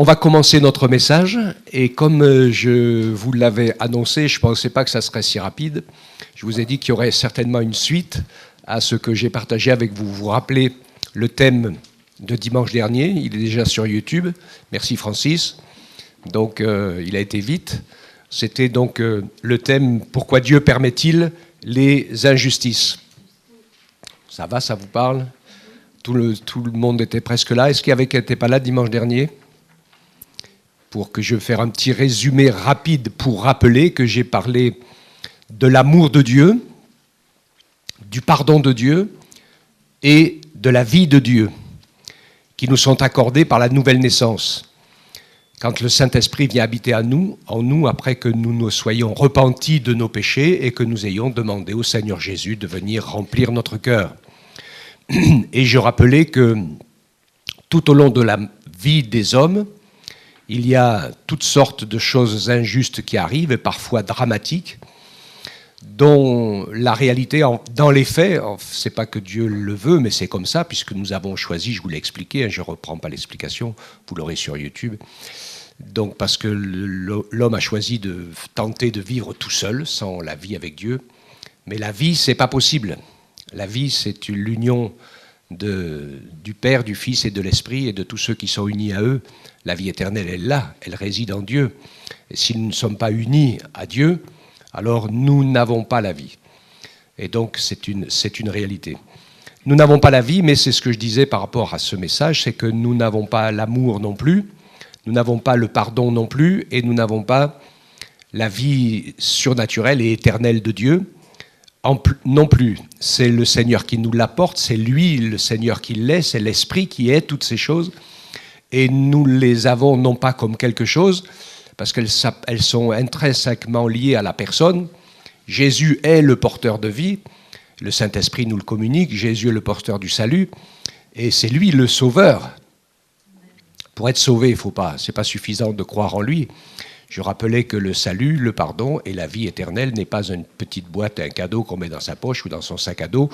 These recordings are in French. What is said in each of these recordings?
On va commencer notre message et comme je vous l'avais annoncé, je ne pensais pas que ça serait si rapide. Je vous ai dit qu'il y aurait certainement une suite à ce que j'ai partagé avec vous. Vous vous rappelez le thème de dimanche dernier, il est déjà sur YouTube. Merci Francis. Donc il a été vite. C'était donc le thème « Pourquoi Dieu permet-il les injustices ?» Ça va, ça vous parle ? Tout le monde était presque là. Est-ce qu'il y avait qui n'était pas là dimanche dernier ? Pour que je fasse un petit résumé rapide pour rappeler que j'ai parlé de l'amour de Dieu, du pardon de Dieu et de la vie de Dieu qui nous sont accordés par la nouvelle naissance. Quand le Saint-Esprit vient habiter en nous, après que nous nous soyons repentis de nos péchés et que nous ayons demandé au Seigneur Jésus de venir remplir notre cœur. Et je rappelais que tout au long de la vie des hommes, il y a toutes sortes de choses injustes qui arrivent, et parfois dramatiques, dont la réalité, dans les faits, c'est pas que Dieu le veut, mais c'est comme ça, puisque nous avons choisi, je vous l'ai expliqué, je ne reprends pas l'explication, vous l'aurez sur YouTube, donc parce que l'homme a choisi de tenter de vivre tout seul, sans la vie avec Dieu, mais la vie, c'est pas possible. La vie, c'est l'union du Père, du Fils et de l'Esprit, et de tous ceux qui sont unis à eux. La vie éternelle, elle est là, elle réside en Dieu. Et si nous ne sommes pas unis à Dieu, alors nous n'avons pas la vie. Et donc, c'est une réalité. Nous n'avons pas la vie, mais c'est ce que je disais par rapport à ce message, c'est que nous n'avons pas l'amour non plus, nous n'avons pas le pardon non plus, et nous n'avons pas la vie surnaturelle et éternelle de Dieu non plus. C'est le Seigneur qui nous l'apporte, c'est lui le Seigneur qui l'est, c'est l'Esprit qui est toutes ces choses. Et nous les avons non pas comme quelque chose, parce qu'elles sont intrinsèquement liées à la personne. Jésus est le porteur de vie, le Saint-Esprit nous le communique, Jésus est le porteur du salut, et c'est lui le sauveur. Pour être sauvé, c'est pas suffisant de croire en lui. Je rappelais que le salut, le pardon et la vie éternelle n'est pas une petite boîte, un cadeau qu'on met dans sa poche ou dans son sac à dos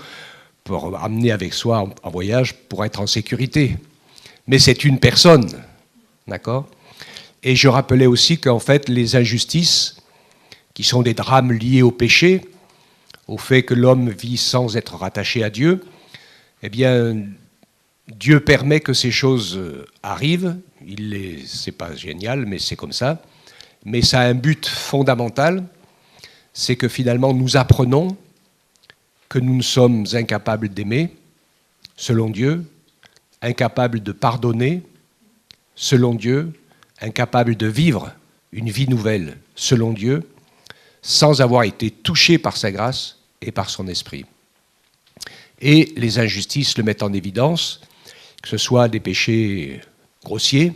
pour amener avec soi en voyage pour être en sécurité. Mais c'est une personne, d'accord ? Et je rappelais aussi qu'en fait, les injustices, qui sont des drames liés au péché, au fait que l'homme vit sans être rattaché à Dieu, eh bien, Dieu permet que ces choses arrivent. C'est pas génial, mais c'est comme ça. Mais ça a un but fondamental, c'est que finalement, nous apprenons que nous sommes incapables d'aimer, selon Dieu, incapables de pardonner, selon Dieu, incapables de vivre une vie nouvelle, selon Dieu, sans avoir été touchés par sa grâce et par son esprit. Et les injustices le mettent en évidence, que ce soit des péchés grossiers,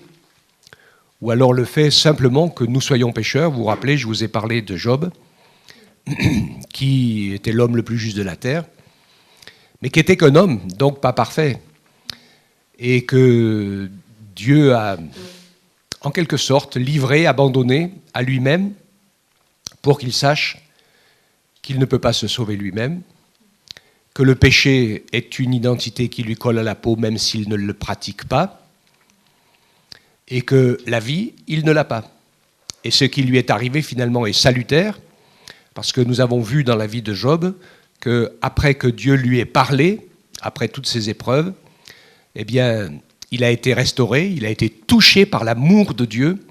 ou alors le fait simplement que nous soyons pécheurs. Vous vous rappelez, je vous ai parlé de Job, qui était l'homme le plus juste de la terre, mais qui était qu'un homme, donc pas parfait. Et que Dieu a, en quelque sorte, livré, abandonné à lui-même pour qu'il sache qu'il ne peut pas se sauver lui-même, que le péché est une identité qui lui colle à la peau même s'il ne le pratique pas, et que la vie, il ne l'a pas. Et ce qui lui est arrivé finalement est salutaire, parce que nous avons vu dans la vie de Job qu'après que Dieu lui ait parlé, après toutes ces épreuves, eh bien, il a été restauré, il a été touché par l'amour de Dieu.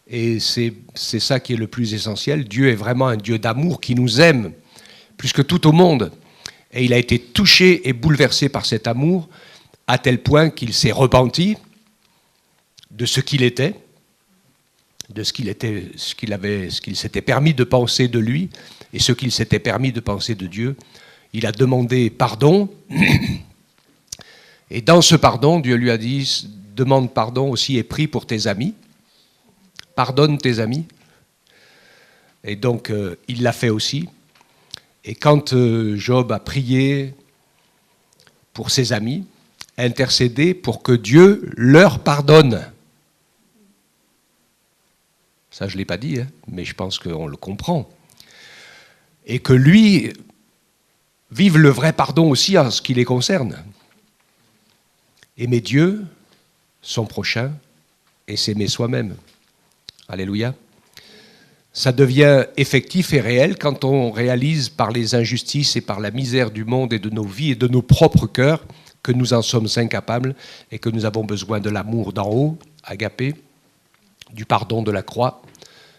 Et c'est ça qui est le plus essentiel. Dieu est vraiment un Dieu d'amour qui nous aime plus que tout au monde. Et il a été touché et bouleversé par cet amour à tel point qu'il s'est repenti de ce qu'il était, de ce qu'il s'était permis de penser de lui et ce qu'il s'était permis de penser de Dieu. Il a demandé pardon. Et dans ce pardon, Dieu lui a dit, demande pardon aussi et prie pour tes amis. Pardonne tes amis. Et donc, il l'a fait aussi. Et quand Job a prié pour ses amis, a intercédé pour que Dieu leur pardonne. Ça, je ne l'ai pas dit, mais je pense qu'on le comprend. Et que lui vive le vrai pardon aussi en ce qui les concerne. Aimer Dieu, son prochain et s'aimer soi-même. Alléluia. Ça devient effectif et réel quand on réalise par les injustices et par la misère du monde et de nos vies et de nos propres cœurs que nous en sommes incapables et que nous avons besoin de l'amour d'en haut, agapé, du pardon de la croix,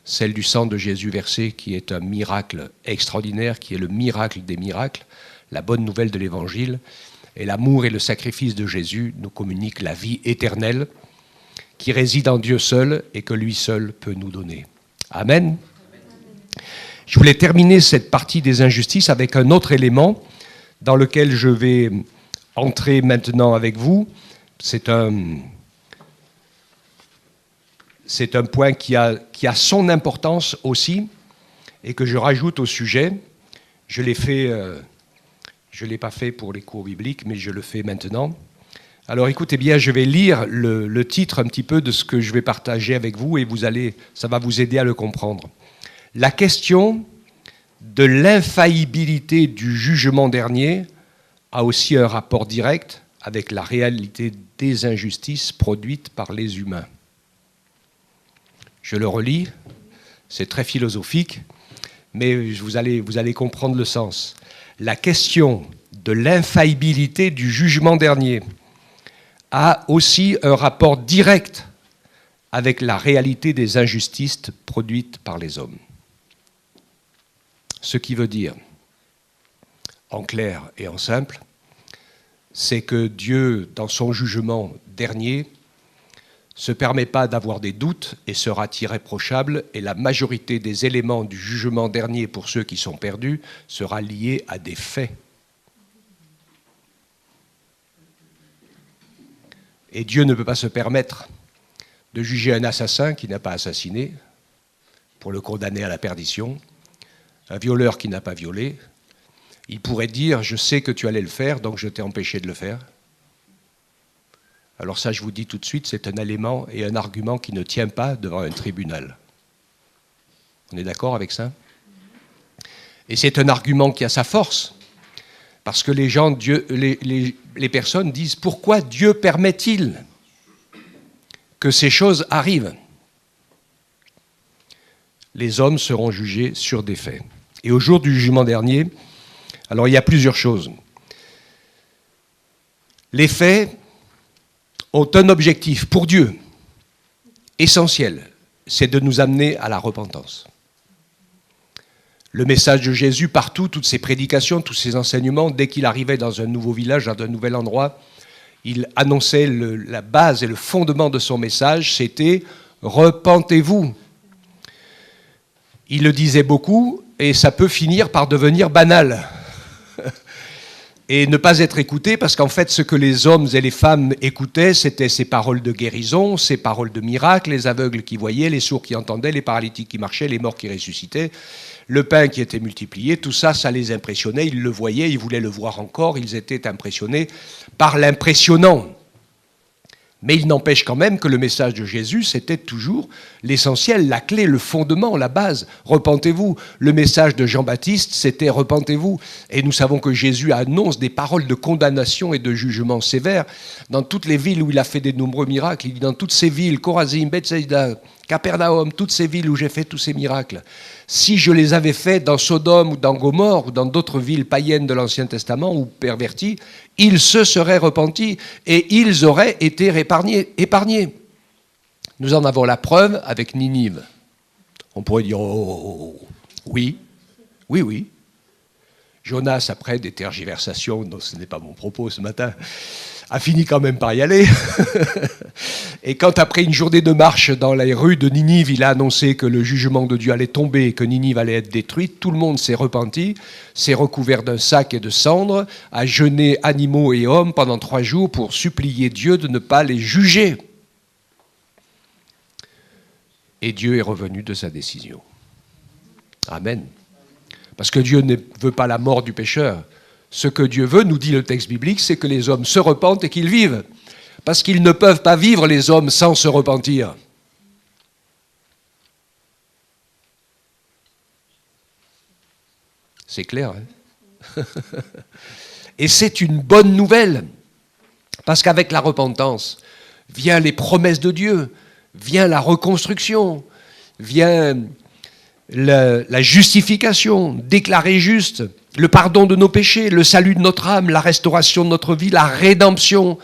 celle du sang de Jésus versé qui est un miracle extraordinaire, qui est le miracle des miracles, la bonne nouvelle de l'Évangile. Et l'amour et le sacrifice de Jésus nous communiquent la vie éternelle qui réside en Dieu seul et que lui seul peut nous donner. Amen. Je voulais terminer cette partie des injustices avec un autre élément dans lequel je vais entrer maintenant avec vous. C'est un point qui a son importance aussi et que je rajoute au sujet. Je ne l'ai pas fait pour les cours bibliques, mais je le fais maintenant. Alors écoutez bien, je vais lire le titre un petit peu de ce que je vais partager avec vous et ça va vous aider à le comprendre. La question de l'infaillibilité du jugement dernier a aussi un rapport direct avec la réalité des injustices produites par les humains. Je le relis, c'est très philosophique, mais vous allez comprendre le sens. La question de l'infaillibilité du jugement dernier a aussi un rapport direct avec la réalité des injustices produites par les hommes. Ce qui veut dire, en clair et en simple, c'est que Dieu, dans son jugement dernier, se permet pas d'avoir des doutes et sera irréprochable, et la majorité des éléments du jugement dernier pour ceux qui sont perdus sera liée à des faits. Et Dieu ne peut pas se permettre de juger un assassin qui n'a pas assassiné pour le condamner à la perdition, un violeur qui n'a pas violé. Il pourrait dire « je sais que tu allais le faire, donc je t'ai empêché de le faire ». Alors ça, je vous dis tout de suite, c'est un élément et un argument qui ne tient pas devant un tribunal. On est d'accord avec ça? Et c'est un argument qui a sa force, parce que les personnes disent « pourquoi Dieu permet-il que ces choses arrivent ?» Les hommes seront jugés sur des faits. Et au jour du jugement dernier, alors il y a plusieurs choses. Les faits ont un objectif pour Dieu, essentiel, c'est de nous amener à la repentance. Le message de Jésus partout, toutes ses prédications, tous ses enseignements, dès qu'il arrivait dans un nouveau village, dans un nouvel endroit, il annonçait la base et le fondement de son message, c'était « repentez-vous ». Il le disait beaucoup et ça peut finir par devenir banal. Et ne pas être écouté, parce qu'en fait, ce que les hommes et les femmes écoutaient, c'était ces paroles de guérison, ces paroles de miracle, les aveugles qui voyaient, les sourds qui entendaient, les paralytiques qui marchaient, les morts qui ressuscitaient, le pain qui était multiplié, tout ça, ça les impressionnait, ils le voyaient, ils voulaient le voir encore, ils étaient impressionnés par l'impressionnant. Mais il n'empêche quand même que le message de Jésus, c'était toujours l'essentiel, la clé, le fondement, la base. Repentez-vous. Le message de Jean-Baptiste, c'était repentez-vous. Et nous savons que Jésus annonce des paroles de condamnation et de jugement sévère dans toutes les villes où il a fait des nombreux miracles. Il dit dans toutes ces villes, Chorazim, Bethsaïda, Capernaum, toutes ces villes où j'ai fait tous ces miracles. Si je les avais faits dans Sodome ou dans Gomorrhe ou dans d'autres villes païennes de l'Ancien Testament ou perverties, ils se seraient repentis et ils auraient été épargnés. Nous en avons la preuve avec Ninive. On pourrait dire, oui. Jonas, après des tergiversations, non, ce n'est pas mon propos ce matin, a fini quand même par y aller. Et quand après une journée de marche dans les rues de Ninive, il a annoncé que le jugement de Dieu allait tomber et que Ninive allait être détruite, tout le monde s'est repenti, s'est recouvert d'un sac et de cendres, a jeûné animaux et hommes pendant 3 jours pour supplier Dieu de ne pas les juger. Et Dieu est revenu de sa décision. Amen. Parce que Dieu ne veut pas la mort du pécheur. Ce que Dieu veut, nous dit le texte biblique, c'est que les hommes se repentent et qu'ils vivent. Parce qu'ils ne peuvent pas vivre, les hommes, sans se repentir. C'est clair, hein? Et c'est une bonne nouvelle. Parce qu'avec la repentance, viennent les promesses de Dieu, vient la reconstruction, vient la justification, déclarée juste, le pardon de nos péchés, le salut de notre âme, la restauration de notre vie, la rédemption,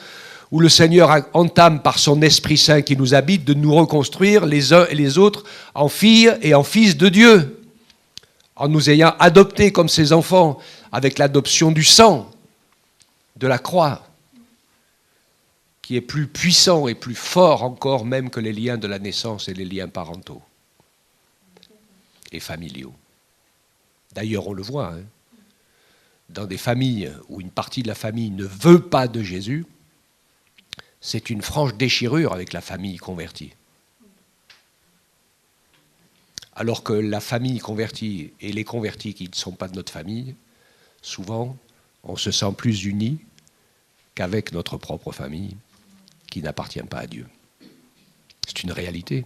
où le Seigneur entame par son Esprit Saint qui nous habite de nous reconstruire les uns et les autres en filles et en fils de Dieu, en nous ayant adoptés comme ses enfants avec l'adoption du sang, de la croix, qui est plus puissant et plus fort encore même que les liens de la naissance et les liens parentaux et familiaux. D'ailleurs, on le voit, dans des familles où une partie de la famille ne veut pas de Jésus, c'est une franche déchirure avec la famille convertie. Alors que la famille convertie et les convertis qui ne sont pas de notre famille, souvent, on se sent plus unis qu'avec notre propre famille qui n'appartient pas à Dieu. C'est une réalité,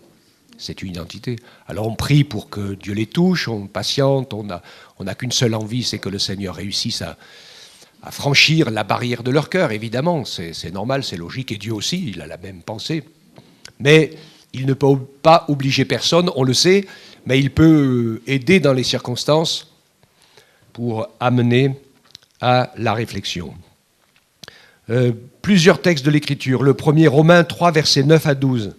c'est une identité. Alors on prie pour que Dieu les touche, on patiente, on n'a qu'une seule envie, c'est que le Seigneur réussisse à franchir la barrière de leur cœur, évidemment, c'est normal, c'est logique, et Dieu aussi, il a la même pensée. Mais il ne peut pas obliger personne, on le sait, mais il peut aider dans les circonstances pour amener à la réflexion. Plusieurs textes de l'Écriture. Le premier, Romains 3, versets 9 à 12,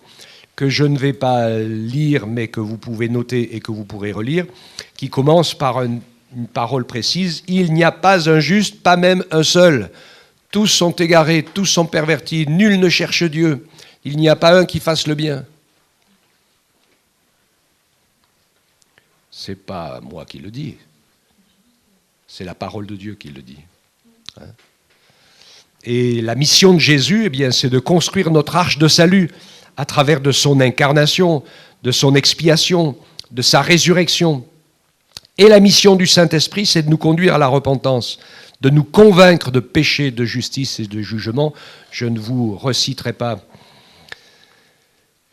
que je ne vais pas lire, mais que vous pouvez noter et que vous pourrez relire, qui commence par une parole précise. « Il n'y a pas un juste, pas même un seul. Tous sont égarés, tous sont pervertis, nul ne cherche Dieu. Il n'y a pas un qui fasse le bien. » C'est pas moi qui le dis, c'est la parole de Dieu qui le dit. Et la mission de Jésus, eh bien, c'est de construire notre arche de salut à travers de son incarnation, de son expiation, de sa résurrection. Et la mission du Saint-Esprit, c'est de nous conduire à la repentance, de nous convaincre de péché, de justice et de jugement. Je ne vous reciterai pas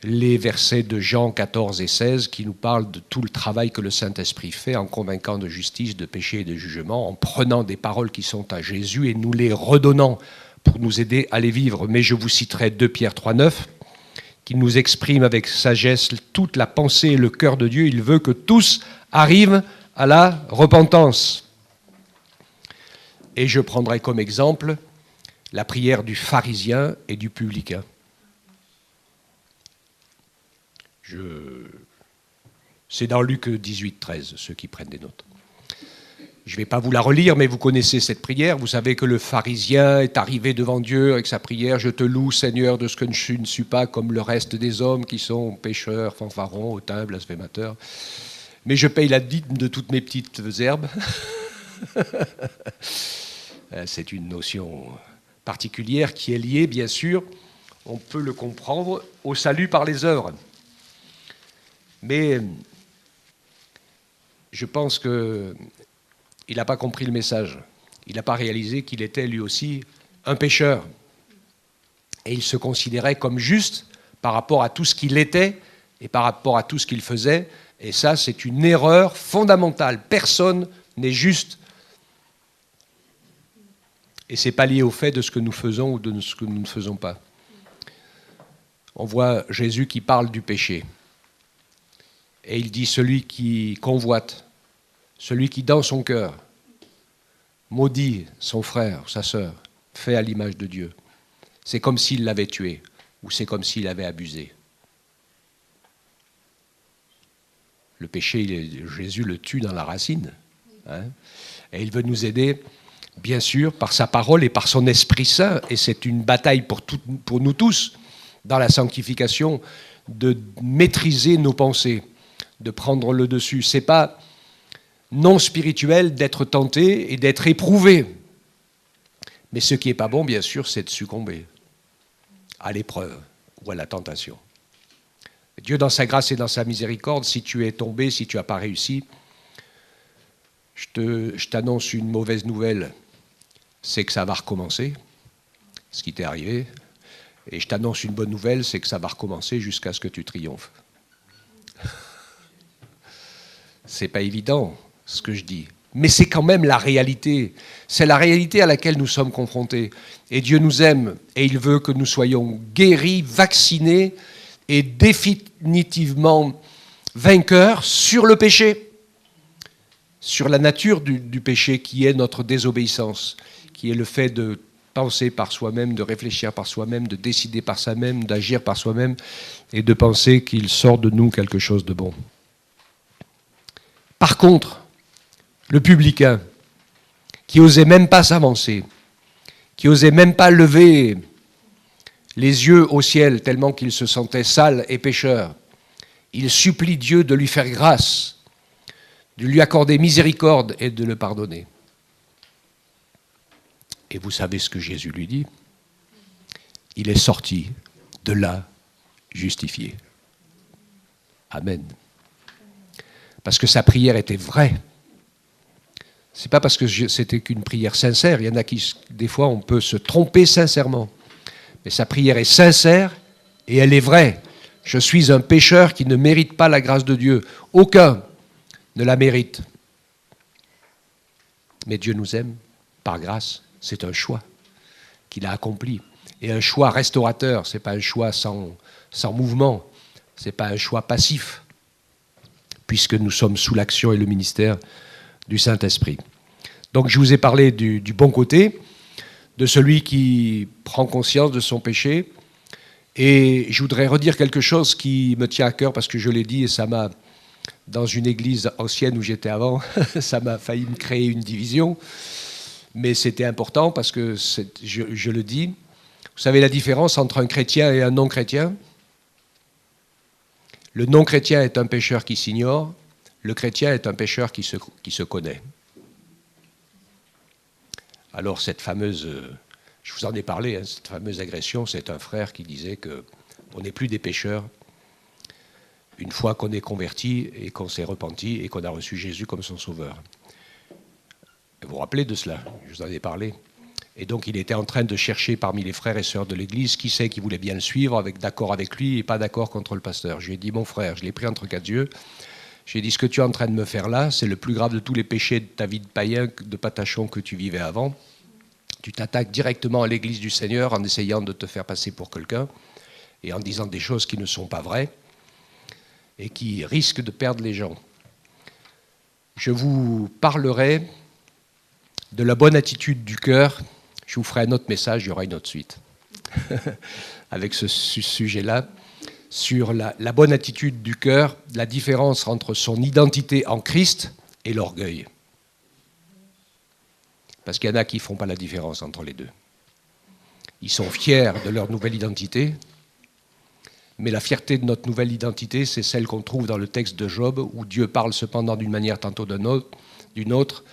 les versets de Jean 14 et 16 qui nous parlent de tout le travail que le Saint-Esprit fait en convainquant de justice, de péché et de jugement, en prenant des paroles qui sont à Jésus et nous les redonnant pour nous aider à les vivre. Mais je vous citerai 2 Pierre 3, 9, qui nous exprime avec sagesse toute la pensée et le cœur de Dieu. Il veut que tous arrivent à la repentance. Et je prendrai comme exemple la prière du pharisien et du publicain. C'est dans Luc 18, 13, ceux qui prennent des notes. Je ne vais pas vous la relire, mais vous connaissez cette prière. Vous savez que le pharisien est arrivé devant Dieu avec sa prière. « Je te loue, Seigneur, de ce que je ne suis pas comme le reste des hommes qui sont pécheurs, fanfarons, hautains, blasphémateurs. Mais je paye la dîme de toutes mes petites herbes. » C'est une notion particulière qui est liée, bien sûr, on peut le comprendre, au salut par les œuvres. Mais je pense qu'il n'a pas compris le message. Il n'a pas réalisé qu'il était lui aussi un pécheur. Et il se considérait comme juste par rapport à tout ce qu'il était et par rapport à tout ce qu'il faisait. Et ça, c'est une erreur fondamentale. Personne n'est juste. Et ce n'est pas lié au fait de ce que nous faisons ou de ce que nous ne faisons pas. On voit Jésus qui parle du péché. Et il dit, celui qui convoite, celui qui dans son cœur maudit son frère, sa sœur, fait à l'image de Dieu. C'est comme s'il l'avait tué, ou c'est comme s'il avait abusé. Le péché, Jésus le tue dans la racine. Et il veut nous aider, bien sûr, par sa parole et par son Esprit Saint. Et c'est une bataille pour nous tous, dans la sanctification, de maîtriser nos pensées, de prendre le dessus. Ce n'est pas non spirituel d'être tenté et d'être éprouvé. Mais ce qui n'est pas bon, bien sûr, c'est de succomber à l'épreuve ou à la tentation. Dieu, dans sa grâce et dans sa miséricorde, si tu es tombé, si tu n'as pas réussi, je t'annonce une mauvaise nouvelle, c'est que ça va recommencer, ce qui t'est arrivé. Et je t'annonce une bonne nouvelle, c'est que ça va recommencer jusqu'à ce que tu triomphes. C'est pas évident, ce que je dis. Mais c'est quand même la réalité. C'est la réalité à laquelle nous sommes confrontés. Et Dieu nous aime et il veut que nous soyons guéris, vaccinés est définitivement vainqueur sur le péché, sur la nature du péché qui est notre désobéissance, qui est le fait de penser par soi-même, de réfléchir par soi-même, de décider par soi-même, d'agir par soi-même et de penser qu'il sort de nous quelque chose de bon. Par contre, le publicain, qui osait même pas s'avancer, qui osait même pas lever les yeux au ciel tellement qu'il se sentait sale et pécheur, il supplie Dieu de lui faire grâce, de lui accorder miséricorde et de le pardonner. Et vous savez ce que Jésus lui dit? Il est sorti de là justifié. Amen. Parce que sa prière était vraie. C'est pas parce que c'était qu'une prière sincère. Il y en a qui, des fois, on peut se tromper sincèrement. Mais sa prière est sincère et elle est vraie. Je suis un pécheur qui ne mérite pas la grâce de Dieu. Aucun ne la mérite. Mais Dieu nous aime par grâce. C'est un choix qu'il a accompli. Et un choix restaurateur. Ce n'est pas un choix sans mouvement. Ce n'est pas un choix passif. Puisque nous sommes sous l'action et le ministère du Saint-Esprit. Donc je vous ai parlé du bon côté, de celui qui prend conscience de son péché. Et je voudrais redire quelque chose qui me tient à cœur, parce que je l'ai dit et ça m'a, dans une église ancienne où j'étais avant, ça m'a failli me créer une division. Mais c'était important parce que, je le dis, vous savez la différence entre un chrétien et un non-chrétien? Le non-chrétien est un pécheur qui s'ignore, le chrétien est un pécheur qui se connaît. Alors cette fameuse, je vous en ai parlé, hein, cette fameuse agression, c'est un frère qui disait qu'on n'est plus des pécheurs une fois qu'on est converti et qu'on s'est repenti et qu'on a reçu Jésus comme son sauveur. Vous vous rappelez de cela? Je vous en ai parlé. Et donc il était en train de chercher parmi les frères et sœurs de l'Église qui c'est qui voulait bien le suivre, d'accord avec lui et pas d'accord contre le pasteur. Je lui ai dit, mon frère, je l'ai pris entre quatre yeux. J'ai dit, ce que tu es en train de me faire là, c'est le plus grave de tous les péchés de ta vie de païen, de patachon que tu vivais avant. Tu t'attaques directement à l'Église du Seigneur en essayant de te faire passer pour quelqu'un et en disant des choses qui ne sont pas vraies et qui risquent de perdre les gens. Je vous parlerai de la bonne attitude du cœur. Je vous ferai un autre message, il y aura une autre suite avec ce sujet-là, sur la bonne attitude du cœur, la différence entre son identité en Christ et l'orgueil. Parce qu'il y en a qui ne font pas la différence entre les deux. Ils sont fiers de leur nouvelle identité, mais la fierté de notre nouvelle identité, c'est celle qu'on trouve dans le texte de Job, où Dieu parle cependant d'une manière tantôt d'une autre,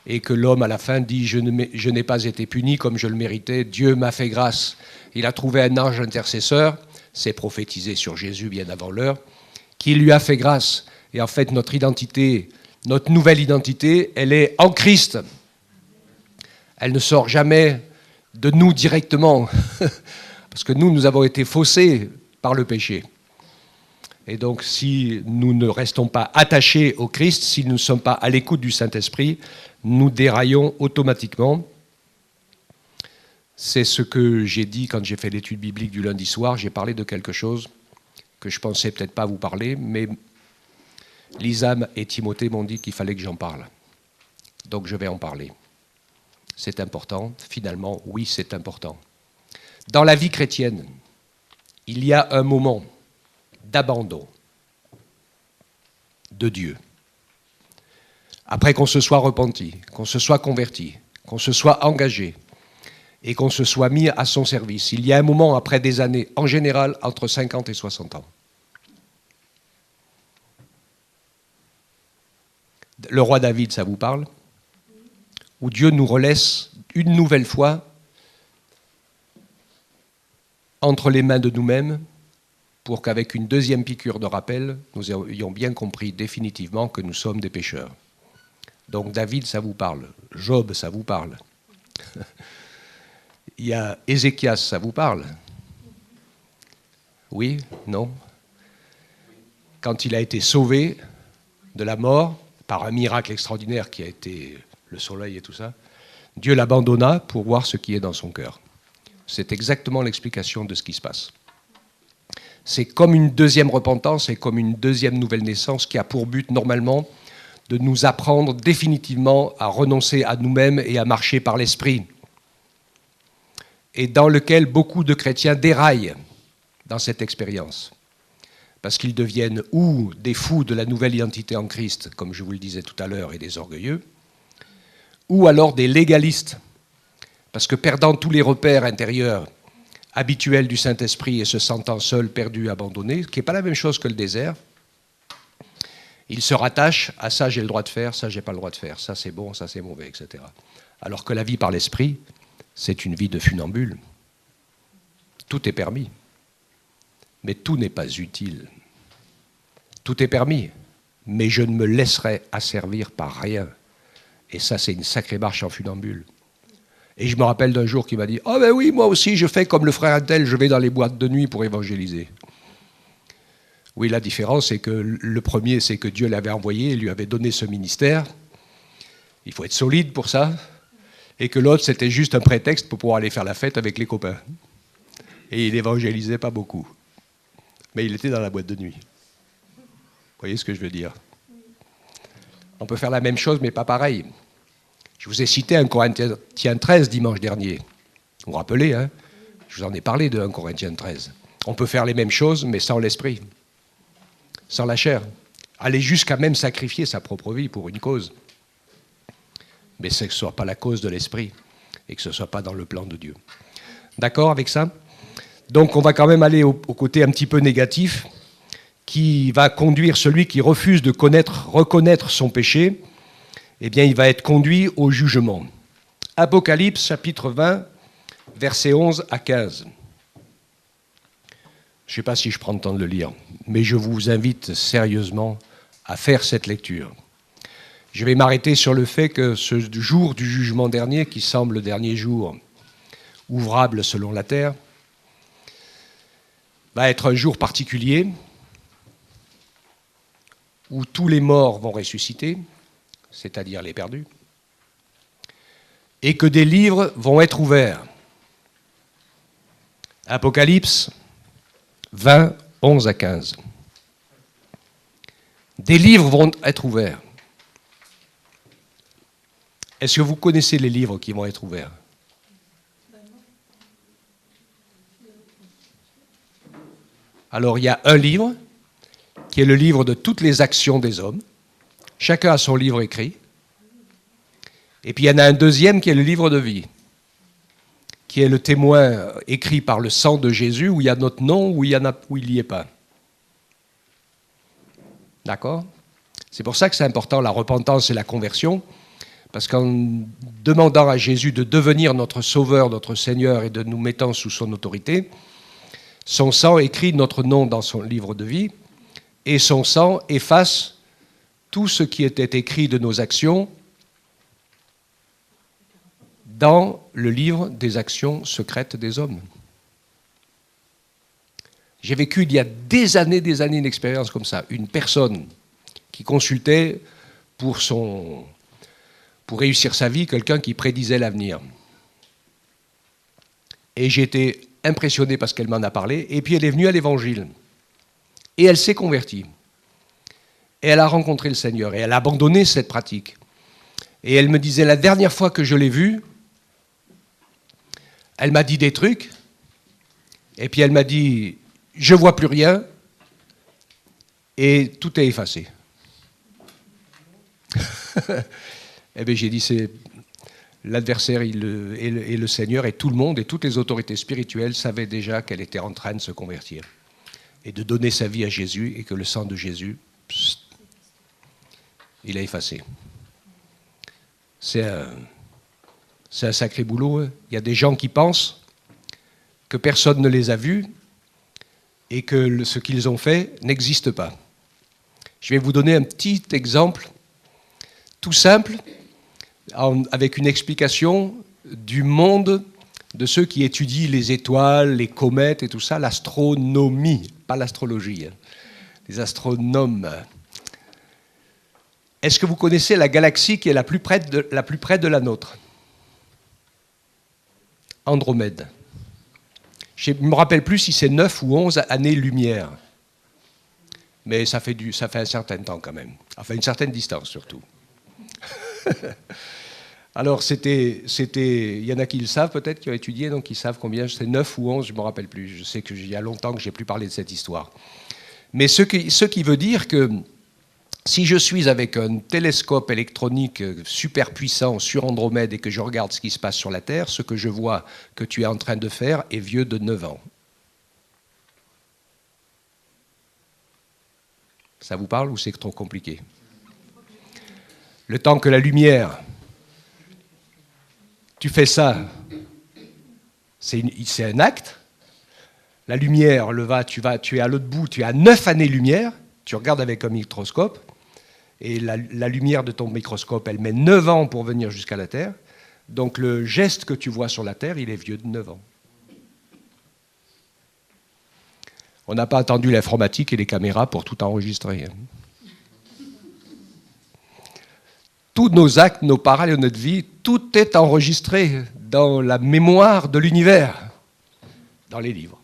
et que l'homme à la fin dit « Je n'ai pas été puni comme je le méritais, Dieu m'a fait grâce ». Il a trouvé un ange intercesseur, c'est prophétisé sur Jésus bien avant l'heure, qui lui a fait grâce. Et en fait, notre identité, notre nouvelle identité, elle est en Christ. Elle ne sort jamais de nous directement, parce que nous avons été faussés par le péché. Et donc, si nous ne restons pas attachés au Christ, si nous ne sommes pas à l'écoute du Saint-Esprit, nous déraillons automatiquement. C'est ce que j'ai dit quand j'ai fait l'étude biblique du lundi soir. J'ai parlé de quelque chose que je pensais peut-être pas vous parler, mais Lisam et Timothée m'ont dit qu'il fallait que j'en parle. Donc je vais en parler. C'est important. Finalement, oui, c'est important. Dans la vie chrétienne, il y a un moment d'abandon de Dieu. Après qu'on se soit repenti, qu'on se soit converti, qu'on se soit engagé et qu'on se soit mis à son service, il y a un moment après des années, en général, entre 50 et 60 ans. Le roi David, ça vous parle? Où Dieu nous relaisse une nouvelle fois entre les mains de nous-mêmes pour qu'avec une deuxième piqûre de rappel, nous ayons bien compris définitivement que nous sommes des pécheurs. Donc David, ça vous parle. Job, ça vous parle. Il y a Ézéchias, ça vous parle? Oui? Non? Quand il a été sauvé de la mort par un miracle extraordinaire qui a été le soleil et tout ça, Dieu l'abandonna pour voir ce qui est dans son cœur. C'est exactement l'explication de ce qui se passe. C'est comme une deuxième repentance et comme une deuxième nouvelle naissance qui a pour but, normalement, de nous apprendre définitivement à renoncer à nous-mêmes et à marcher par l'Esprit. Et dans lequel beaucoup de chrétiens déraillent dans cette expérience. Parce qu'ils deviennent ou des fous de la nouvelle identité en Christ, comme je vous le disais tout à l'heure, et des orgueilleux, ou alors des légalistes, parce que perdant tous les repères intérieurs habituels du Saint-Esprit et se sentant seul, perdu, abandonné, ce qui n'est pas la même chose que le désert, ils se rattachent à ça j'ai le droit de faire, ça j'ai pas le droit de faire, ça c'est bon, ça c'est mauvais, etc. Alors que la vie par l'Esprit, c'est une vie de funambule. Tout est permis. Mais tout n'est pas utile. Tout est permis, mais je ne me laisserai asservir par rien. Et ça, c'est une sacrée marche en funambule. Et je me rappelle d'un jour qu'il m'a dit « Oh ben oui, moi aussi, je fais comme le frère Intel, je vais dans les boîtes de nuit pour évangéliser. » Oui, la différence, c'est que le premier, c'est que Dieu l'avait envoyé, il lui avait donné ce ministère. Il faut être solide pour ça. Et que l'autre, c'était juste un prétexte pour pouvoir aller faire la fête avec les copains. Et il évangélisait pas beaucoup. Mais il était dans la boîte de nuit. Vous voyez ce que je veux dire? On peut faire la même chose, mais pas pareil. Je vous ai cité 1 Corinthiens 13 dimanche dernier. Vous vous rappelez, hein? Je vous en ai parlé de 1 Corinthiens 13. On peut faire les mêmes choses, mais sans l'esprit, sans la chair. Aller jusqu'à même sacrifier sa propre vie pour une cause. Mais que ce ne soit pas la cause de l'esprit et que ce ne soit pas dans le plan de Dieu. D'accord avec ça? Donc on va quand même aller au côté un petit peu négatif qui va conduire celui qui refuse de reconnaître son péché, eh bien il va être conduit au jugement. Apocalypse chapitre 20, versets 11 à 15. Je ne sais pas si je prends le temps de le lire, mais je vous invite sérieusement à faire cette lecture. Je vais m'arrêter sur le fait que ce jour du jugement dernier, qui semble le dernier jour ouvrable selon la terre, va être un jour particulier où tous les morts vont ressusciter, c'est-à-dire les perdus, et que des livres vont être ouverts. Apocalypse 20, 11 à 15. Des livres vont être ouverts. Est-ce que vous connaissez les livres qui vont être ouverts? Alors, il y a un livre, qui est le livre de toutes les actions des hommes. Chacun a son livre écrit. Et puis, il y en a un deuxième qui est le livre de vie, qui est le témoin écrit par le sang de Jésus, où il y a notre nom, où il n'y est pas. D'accord? C'est pour ça que c'est important, la repentance et la conversion, parce qu'en demandant à Jésus de devenir notre Sauveur, notre Seigneur, et de nous mettant sous son autorité, son sang écrit notre nom dans son livre de vie, et son sang efface tout ce qui était écrit de nos actions dans le livre des actions secrètes des hommes. J'ai vécu il y a des années une expérience comme ça. Une personne qui consultait pour réussir sa vie, quelqu'un qui prédisait l'avenir. Et j'ai été impressionné parce qu'elle m'en a parlé, et puis elle est venue à l'Évangile. Et elle s'est convertie. Et elle a rencontré le Seigneur, et elle a abandonné cette pratique. Et elle me disait, la dernière fois que je l'ai vue, elle m'a dit des trucs, et puis elle m'a dit, je ne vois plus rien, et tout est effacé. Eh bien j'ai dit, c'est l'adversaire et le Seigneur et tout le monde et toutes les autorités spirituelles savaient déjà qu'elle était en train de se convertir et de donner sa vie à Jésus et que le sang de Jésus, il a effacé. C'est un sacré boulot. Hein. Il y a des gens qui pensent que personne ne les a vus et que ce qu'ils ont fait n'existe pas. Je vais vous donner un petit exemple tout simple, avec une explication du monde de ceux qui étudient les étoiles, les comètes et tout ça, l'astronomie, pas l'astrologie, hein. Les astronomes. Est-ce que vous connaissez la galaxie qui est la plus près de la nôtre? Andromède. Je ne me rappelle plus si c'est 9 ou 11 années-lumière. Mais ça fait un certain temps quand même. Enfin, une certaine distance surtout. Alors, il y en a qui le savent peut-être, qui ont étudié, donc ils savent combien, c'est 9 ou 11, je ne me rappelle plus. Je sais qu'il y a longtemps que je n'ai plus parlé de cette histoire. Mais ce qui veut dire que si je suis avec un télescope électronique super puissant sur Andromède et que je regarde ce qui se passe sur la Terre, ce que je vois que tu es en train de faire est vieux de 9 ans. Ça vous parle ou c'est trop compliqué? Le temps que la lumière, tu fais ça, c'est un acte. La lumière, tu es à l'autre bout, tu es à 9 années-lumière, tu regardes avec un microscope, et la lumière de ton microscope, elle met 9 ans pour venir jusqu'à la Terre. Donc le geste que tu vois sur la Terre, il est vieux de 9 ans. On n'a pas attendu l'informatique et les caméras pour tout enregistrer. Tous nos actes, nos paroles et notre vie, tout est enregistré dans la mémoire de l'univers, dans les livres.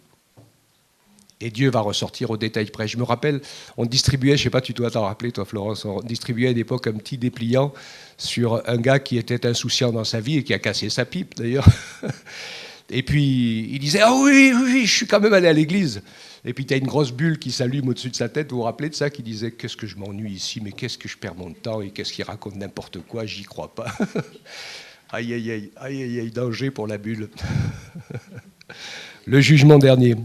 Et Dieu va ressortir au détail près. Je me rappelle, on distribuait, je ne sais pas, tu dois t'en rappeler, toi Florence, on distribuait à l'époque un petit dépliant sur un gars qui était insouciant dans sa vie et qui a cassé sa pipe d'ailleurs. Et puis il disait « Ah oui, je suis quand même allé à l'église ». Et puis tu as une grosse bulle qui s'allume au-dessus de sa tête, vous vous rappelez de ça, qui disait « Qu'est-ce que je m'ennuie ici, mais qu'est-ce que je perds mon temps et qu'est-ce qu'il raconte n'importe quoi, j'y crois pas ». Aïe, aïe, aïe, aïe, aïe, aïe, danger pour la bulle. Le jugement dernier.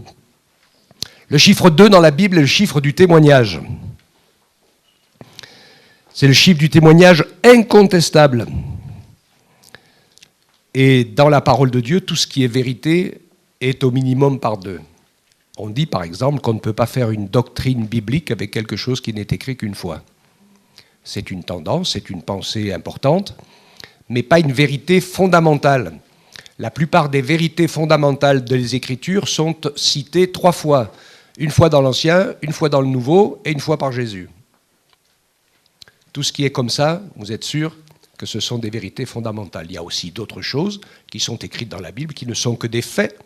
Le chiffre 2 dans la Bible est le chiffre du témoignage. C'est le chiffre du témoignage incontestable. Et dans la parole de Dieu, tout ce qui est vérité est au minimum par 2. On dit par exemple qu'on ne peut pas faire une doctrine biblique avec quelque chose qui n'est écrit qu'une fois. C'est une tendance, c'est une pensée importante, mais pas une vérité fondamentale. La plupart des vérités fondamentales des Écritures sont citées 3 fois. Une fois dans l'Ancien, une fois dans le Nouveau et une fois par Jésus. Tout ce qui est comme ça, vous êtes sûr que ce sont des vérités fondamentales. Il y a aussi d'autres choses qui sont écrites dans la Bible qui ne sont que des faits,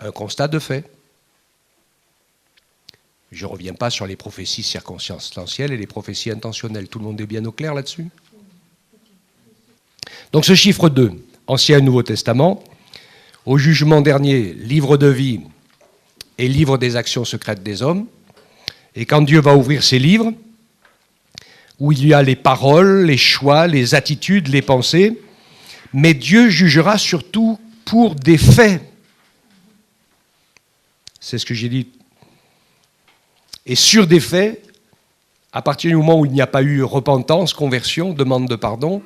un constat de faits. Je ne reviens pas sur les prophéties circonstancielles et les prophéties intentionnelles. Tout le monde est bien au clair là-dessus? Donc ce chiffre 2, Ancien et Nouveau Testament, au jugement dernier, livre de vie et livre des actions secrètes des hommes. Et quand Dieu va ouvrir ces livres, où il y a les paroles, les choix, les attitudes, les pensées, mais Dieu jugera surtout pour des faits. C'est ce que j'ai dit. Et sur des faits, à partir du moment où il n'y a pas eu repentance, conversion, demande de pardon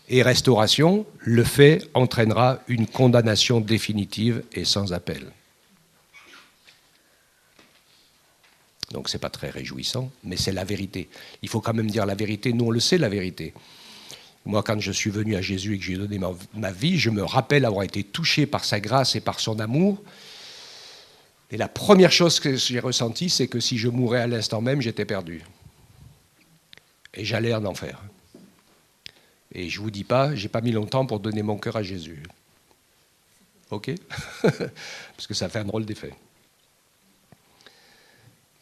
et restauration, le fait entraînera une condamnation définitive et sans appel. Donc ce n'est pas très réjouissant, mais c'est la vérité. Il faut quand même dire la vérité. Nous, on le sait, la vérité. Moi, quand je suis venu à Jésus et que j'ai donné ma vie, je me rappelle avoir été touché par sa grâce et par son amour. Et la première chose que j'ai ressentie, c'est que si je mourais à l'instant même, j'étais perdu. Et j'allais en enfer. Et je ne vous dis pas, je n'ai pas mis longtemps pour donner mon cœur à Jésus. OK? Parce que ça fait un drôle d'effet.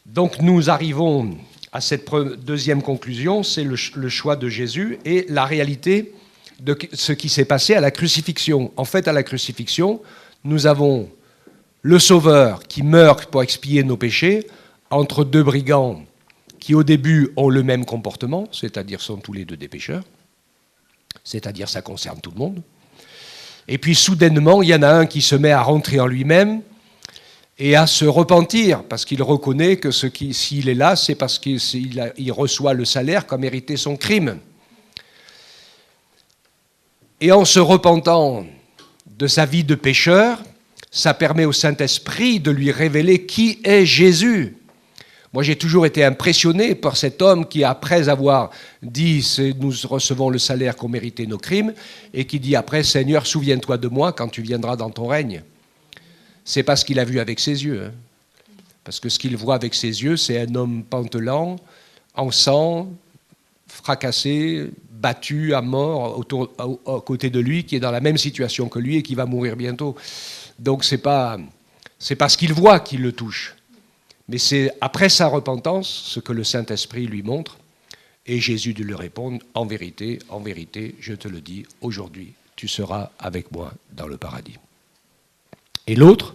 Donc nous arrivons à cette deuxième conclusion, c'est le choix de Jésus et la réalité de ce qui s'est passé à la crucifixion. En fait, à la crucifixion, nous avons le Sauveur qui meurt pour expier nos péchés entre 2 brigands qui au début ont le même comportement, c'est-à-dire sont tous les 2 des pécheurs, c'est-à-dire ça concerne tout le monde. Et puis soudainement, il y en a un qui se met à rentrer en lui-même et à se repentir, parce qu'il reconnaît que s'il est là, c'est parce qu'il reçoit le salaire qu'a mérité son crime. Et en se repentant de sa vie de pécheur, ça permet au Saint-Esprit de lui révéler qui est Jésus. Moi, j'ai toujours été impressionné par cet homme qui, après avoir dit « Nous recevons le salaire qu'ont mérité nos crimes », et qui dit après « Seigneur, souviens-toi de moi quand tu viendras dans ton règne ». C'est pas ce qu'il a vu avec ses yeux. Parce que ce qu'il voit avec ses yeux, c'est un homme pantelant, en sang, fracassé, battu à mort à côté de lui, qui est dans la même situation que lui et qui va mourir bientôt. Donc c'est pas ce qu'il voit qui le touche. Mais c'est après sa repentance ce que le Saint-Esprit lui montre. Et Jésus de lui répondre, en vérité, je te le dis, aujourd'hui, tu seras avec moi dans le paradis. Et l'autre,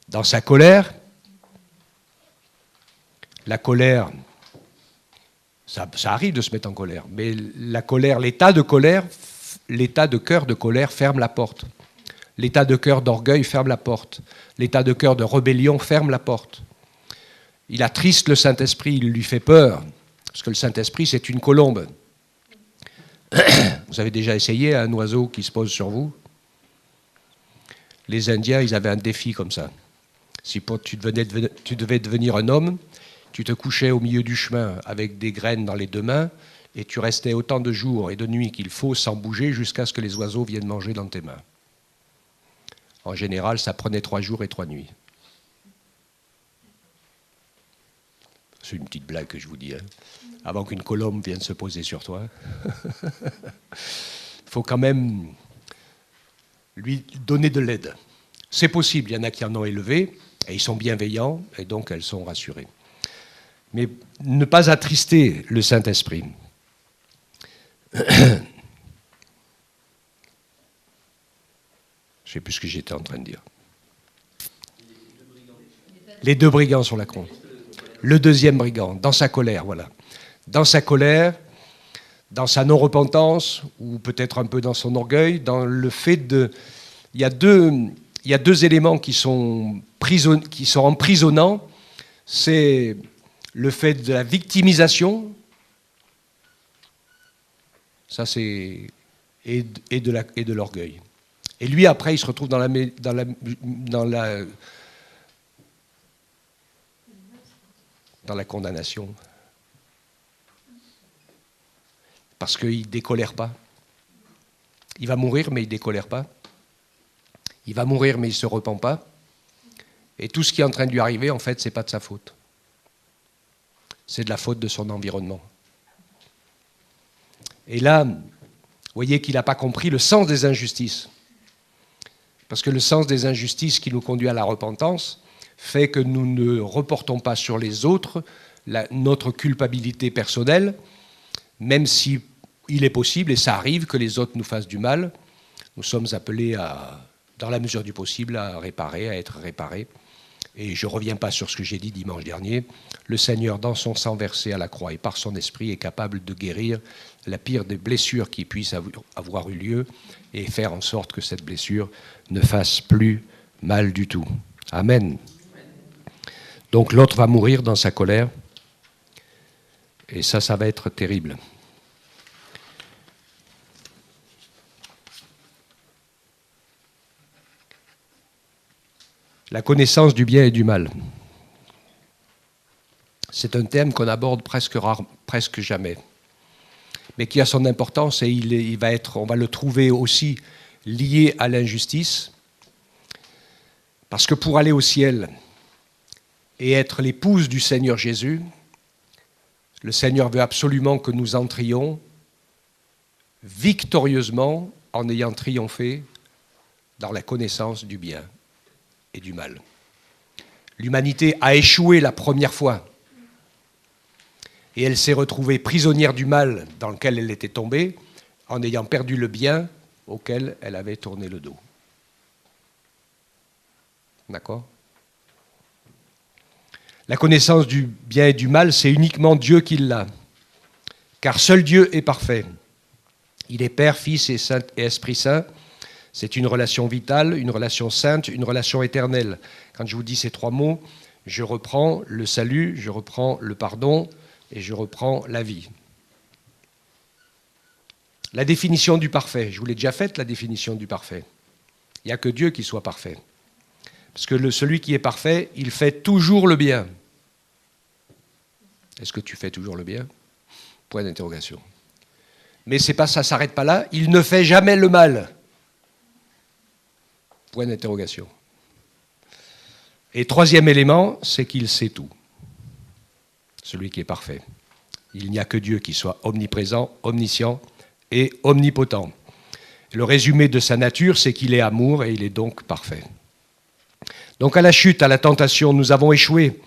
dans sa colère, la colère, ça arrive de se mettre en colère, mais la colère, l'état de cœur de colère ferme la porte. L'état de cœur d'orgueil ferme la porte. L'état de cœur de rébellion ferme la porte. Il attriste le Saint-Esprit, il lui fait peur, parce que le Saint-Esprit, c'est une colombe. Vous avez déjà essayé un oiseau qui se pose sur vous? Les Indiens, ils avaient un défi comme ça. Si tu devais devenir un homme, tu te couchais au milieu du chemin avec des graines dans les deux mains et tu restais autant de jours et de nuits qu'il faut sans bouger jusqu'à ce que les oiseaux viennent manger dans tes mains. En général, ça prenait 3 jours et 3 nuits. C'est une petite blague que je vous dis, hein. Avant qu'une colombe vienne se poser sur toi. Il faut quand même lui donner de l'aide. C'est possible, il y en a qui en ont élevé, et ils sont bienveillants, et donc elles sont rassurées. Mais ne pas attrister le Saint-Esprit. Je ne sais plus ce que j'étais en train de dire. Les 2 brigands sur la croix. Le deuxième brigand, dans sa colère, voilà. Dans sa colère, dans sa non-repentance, ou peut-être un peu dans son orgueil, dans le fait de... Il y a deux éléments qui sont emprisonnants. C'est le fait de la victimisation, ça c'est... et de l'orgueil. Et lui, après, il se retrouve dans la condamnation. Parce qu'il ne décolère pas. Il va mourir, mais il ne décolère pas. Il va mourir, mais il ne se repent pas. Et tout ce qui est en train de lui arriver, en fait, ce n'est pas de sa faute. C'est de la faute de son environnement. Et là, vous voyez qu'il n'a pas compris le sens des injustices. Parce que le sens des injustices qui nous conduit à la repentance fait que nous ne reportons pas sur les autres notre culpabilité personnelle, même si il est possible, et ça arrive, que les autres nous fassent du mal. Nous sommes appelés, dans la mesure du possible, à réparer, à être réparés. Et je ne reviens pas sur ce que j'ai dit dimanche dernier. Le Seigneur, dans son sang versé à la croix et par son esprit, est capable de guérir la pire des blessures qui puissent avoir eu lieu et faire en sorte que cette blessure ne fasse plus mal du tout. Amen. Donc l'autre va mourir dans sa colère. Et ça va être terrible. La connaissance du bien et du mal. C'est un thème qu'on aborde presque jamais, mais qui a son importance et on va le trouver aussi lié à l'injustice, parce que pour aller au ciel et être l'épouse du Seigneur Jésus, le Seigneur veut absolument que nous entrions victorieusement en ayant triomphé dans la connaissance du bien et du mal. L'humanité a échoué la première fois et elle s'est retrouvée prisonnière du mal dans lequel elle était tombée en ayant perdu le bien auquel elle avait tourné le dos. D'accord ? La connaissance du bien et du mal, c'est uniquement Dieu qui l'a. Car seul Dieu est parfait. Il est Père, Fils et Esprit Saint. C'est une relation vitale, une relation sainte, une relation éternelle. Quand je vous dis ces 3 mots, je reprends le salut, je reprends le pardon et je reprends la vie. La définition du parfait. Je vous l'ai déjà faite, la définition du parfait. Il n'y a que Dieu qui soit parfait. Parce que celui qui est parfait, il fait toujours le bien. Est-ce que tu fais toujours le bien ? Point d'interrogation. Mais c'est pas ça, ne s'arrête pas là. Il ne fait jamais le mal. Point d'interrogation. Et 3e élément, c'est qu'il sait tout. Celui qui est parfait. Il n'y a que Dieu qui soit omniprésent, omniscient et omnipotent. Le résumé de sa nature, c'est qu'il est amour et il est donc parfait. Donc à la chute, à la tentation, nous avons échoué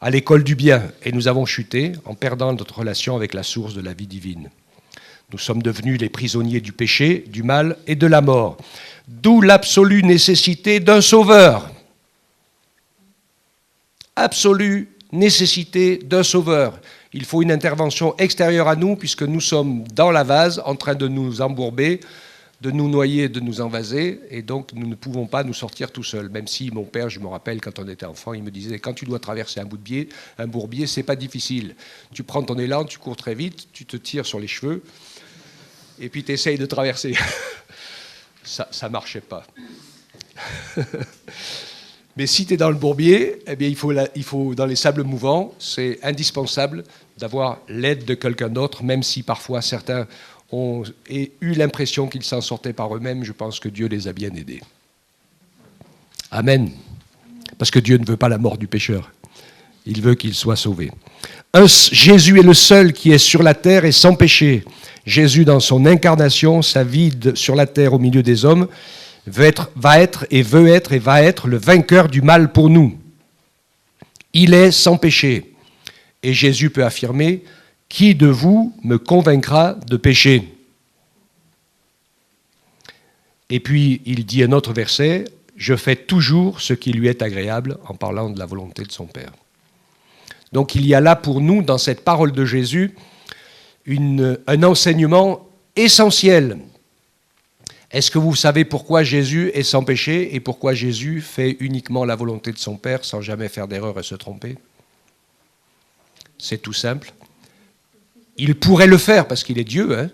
à l'école du bien et nous avons chuté en perdant notre relation avec la source de la vie divine. Nous sommes devenus les prisonniers du péché, du mal et de la mort. D'où l'absolue nécessité d'un sauveur. Absolue nécessité d'un sauveur. Il faut une intervention extérieure à nous puisque nous sommes dans la vase en train de nous embourber, de nous noyer, de nous envaser, et donc nous ne pouvons pas nous sortir tout seuls. Même si mon père, je me rappelle, quand on était enfant, il me disait, quand tu dois traverser un bourbier, c'est pas difficile. Tu prends ton élan, tu cours très vite, tu te tires sur les cheveux, et puis tu essayes de traverser. Ça marchait pas. Mais si tu es dans le bourbier, eh bien, il faut, dans les sables mouvants, c'est indispensable d'avoir l'aide de quelqu'un d'autre, même si parfois certains ont eu l'impression qu'ils s'en sortaient par eux-mêmes. Je pense que Dieu les a bien aidés. Amen. Parce que Dieu ne veut pas la mort du pécheur. Il veut qu'il soit sauvé. Jésus est le seul qui est sur la terre et sans péché. Jésus, dans son incarnation, sa vie sur la terre au milieu des hommes, va être le vainqueur du mal pour nous. Il est sans péché. Et Jésus peut affirmer, « Qui de vous me convaincra de péché ?» Et puis, il dit un autre verset, « Je fais toujours ce qui lui est agréable » en parlant de la volonté de son Père. Donc il y a là pour nous, dans cette parole de Jésus, un enseignement essentiel. Est-ce que vous savez pourquoi Jésus est sans péché et pourquoi Jésus fait uniquement la volonté de son Père sans jamais faire d'erreur et se tromper? C'est tout simple. Il pourrait le faire parce qu'il est Dieu, hein,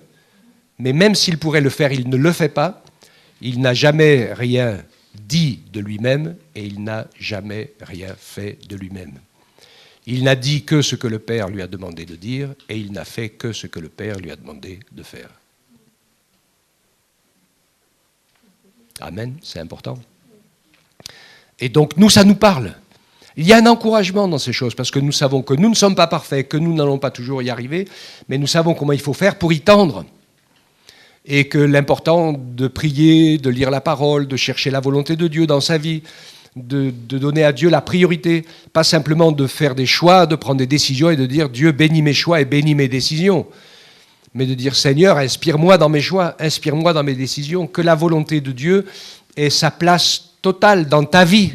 mais même s'il pourrait le faire, il ne le fait pas. Il n'a jamais rien dit de lui-même et il n'a jamais rien fait de lui-même. Il n'a dit que ce que le Père lui a demandé de dire et il n'a fait que ce que le Père lui a demandé de faire. Amen, c'est important. Et donc nous, ça nous parle. Il y a un encouragement dans ces choses parce que nous savons que nous ne sommes pas parfaits, que nous n'allons pas toujours y arriver, mais nous savons comment il faut faire pour y tendre. Et que l'important de prier, de lire la parole, de chercher la volonté de Dieu dans sa vie, de donner à Dieu la priorité, pas simplement de faire des choix, de prendre des décisions et de dire « Dieu bénis mes choix et bénis mes décisions », mais de dire « Seigneur, inspire-moi dans mes choix, inspire-moi dans mes décisions, que la volonté de Dieu ait sa place totale dans ta vie. »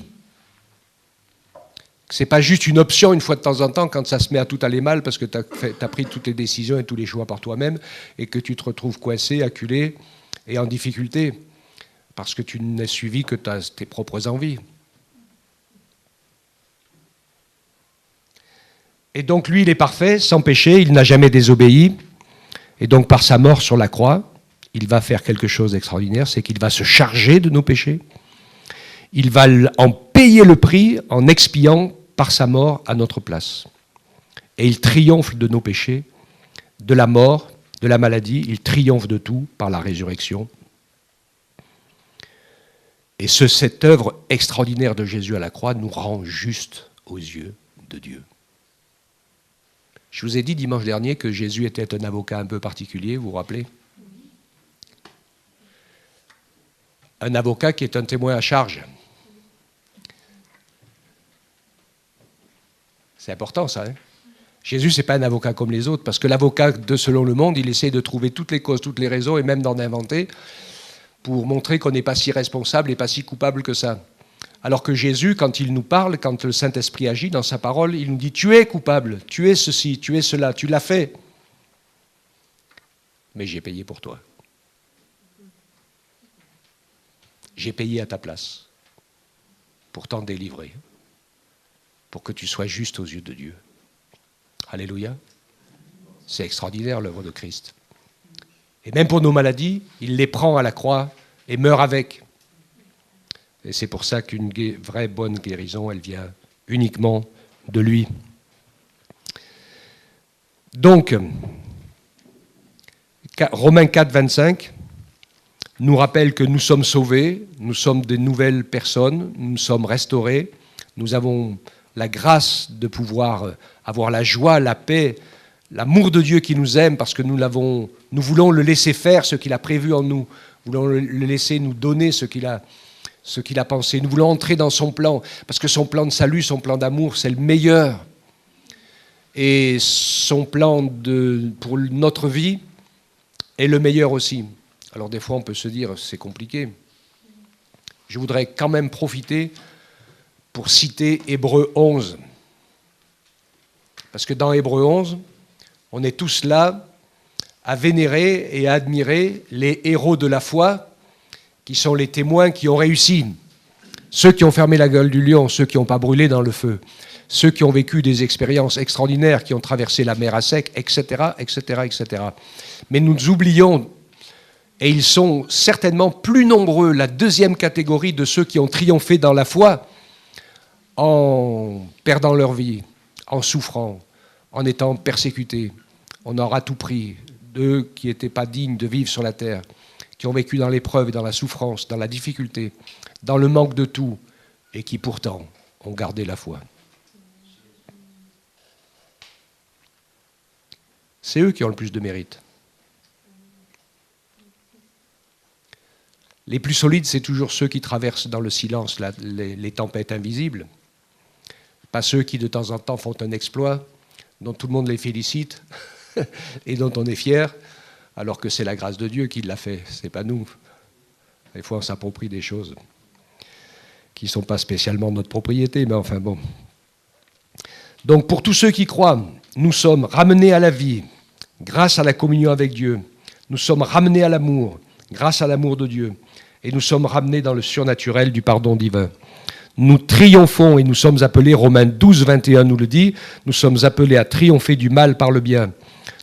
Ce n'est pas juste une option une fois de temps en temps quand ça se met à tout aller mal parce que tu as pris toutes les décisions et tous les choix par toi-même et que tu te retrouves coincé, acculé et en difficulté parce que tu n'as suivi que tes propres envies. Et donc lui, il est parfait, sans péché, il n'a jamais désobéi. Et donc par sa mort sur la croix, il va faire quelque chose d'extraordinaire, c'est qu'il va se charger de nos péchés. Il va en payer le prix en expiant par sa mort à notre place. Et il triomphe de nos péchés, de la mort, de la maladie, il triomphe de tout par la résurrection. Et cette œuvre extraordinaire de Jésus à la croix nous rend justes aux yeux de Dieu. Je vous ai dit dimanche dernier que Jésus était un avocat un peu particulier, vous vous rappelez? Un avocat qui est un témoin à charge. C'est important ça. Hein, Jésus, ce n'est pas un avocat comme les autres, parce que l'avocat, selon le monde, il essaie de trouver toutes les causes, toutes les raisons, et même d'en inventer, pour montrer qu'on n'est pas si responsable et pas si coupable que ça. Alors que Jésus, quand il nous parle, quand le Saint-Esprit agit dans sa parole, il nous dit « Tu es coupable, tu es ceci, tu es cela, tu l'as fait. Mais j'ai payé pour toi. J'ai payé à ta place pour t'en délivrer, pour que tu sois juste aux yeux de Dieu. » Alléluia. C'est extraordinaire l'œuvre de Christ. Et même pour nos maladies, il les prend à la croix et meurt avec. Et c'est pour ça qu'une vraie bonne guérison, elle vient uniquement de lui. Donc, Romains 4, 25 nous rappelle que nous sommes sauvés, nous sommes des nouvelles personnes, nous sommes restaurés, nous avons la grâce de pouvoir avoir la joie, la paix, l'amour de Dieu qui nous aime parce que nous voulons le laisser faire ce qu'il a prévu en nous, nous voulons le laisser nous donner ce qu'il a ce qu'il a pensé. Nous voulons entrer dans son plan, parce que son plan de salut, son plan d'amour, c'est le meilleur. Et son plan pour notre vie est le meilleur aussi. Alors des fois, on peut se dire, c'est compliqué. Je voudrais quand même profiter pour citer Hébreux 11. Parce que dans Hébreux 11, on est tous là à vénérer et à admirer les héros de la foi, qui sont les témoins qui ont réussi. Ceux qui ont fermé la gueule du lion, ceux qui n'ont pas brûlé dans le feu, ceux qui ont vécu des expériences extraordinaires, qui ont traversé la mer à sec, etc., etc., etc. Mais nous oublions, et ils sont certainement plus nombreux, la deuxième catégorie de ceux qui ont triomphé dans la foi en perdant leur vie, en souffrant, en étant persécutés. On aura tout pris d'eux qui n'étaient pas dignes de vivre sur la terre, qui ont vécu dans l'épreuve et dans la souffrance, dans la difficulté, dans le manque de tout, et qui pourtant ont gardé la foi. C'est eux qui ont le plus de mérite. Les plus solides, c'est toujours ceux qui traversent dans le silence les tempêtes invisibles. Pas ceux qui, de temps en temps, font un exploit, dont tout le monde les félicite et dont on est fier, alors que c'est la grâce de Dieu qui l'a fait, c'est pas nous. Des fois, on s'approprie des choses qui ne sont pas spécialement notre propriété, mais enfin bon. Donc, pour tous ceux qui croient, nous sommes ramenés à la vie grâce à la communion avec Dieu. Nous sommes ramenés à l'amour grâce à l'amour de Dieu. Et nous sommes ramenés dans le surnaturel du pardon divin. Nous triomphons et nous sommes appelés, Romains 12, 21 nous le dit, nous sommes appelés à triompher du mal par le bien.